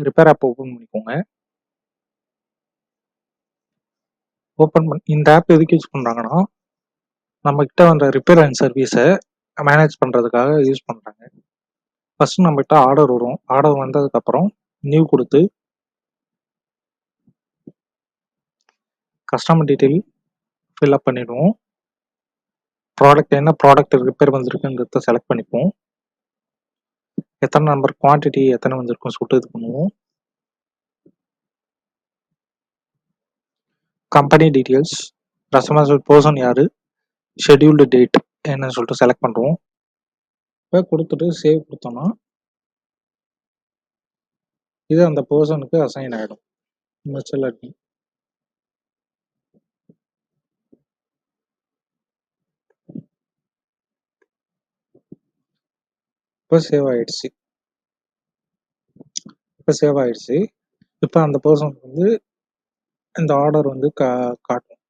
Repair app open பண்ணிக்கோங்க. இந்த app எதுக்கு யூஸ் பண்ணுறாங்கன்னா, நம்மக்கிட்ட வந்த ரிப்பேர் அண்ட் சர்வீஸை மேனேஜ் பண்ணுறதுக்காக யூஸ் பண்ணுறாங்க. ஃபஸ்ட்டு நம்மகிட்ட ஆர்டர் வரும். ஆர்டர் வந்ததுக்கப்புறம் நியூ கொடுத்து கஸ்டமர் டீட்டெயில் ஃபில்அப் பண்ணிடுவோம். என்ன ப்ராடக்ட் ரிப்பேர் வந்திருக்குங்கிறத செலக்ட் பண்ணிப்போம். எத்தனை நம்பர் குவான்டிட்டி எத்தனை வந்திருக்கும் சொல்லிட்டு இது பண்ணுவோம். கம்பெனி டீட்டெயில்ஸ், ரெஸ்பான்சிபிள் பர்சன் யார், ஷெட்யூல்டு டேட் என்னன்னு சொல்லிட்டு செலக்ட் பண்ணுறோம். இப்போ கொடுத்துட்டு சேவ் கொடுத்தோம்னா இது அந்த பர்சனுக்கு அசைன் ஆகிடும். மெச்சூரிட்டி இப்போ சேவ் ஆயிடுச்சு. இப்போ அந்த பர்சனுக்கு வந்து இந்த ஆர்டர் வந்து காட்டும்.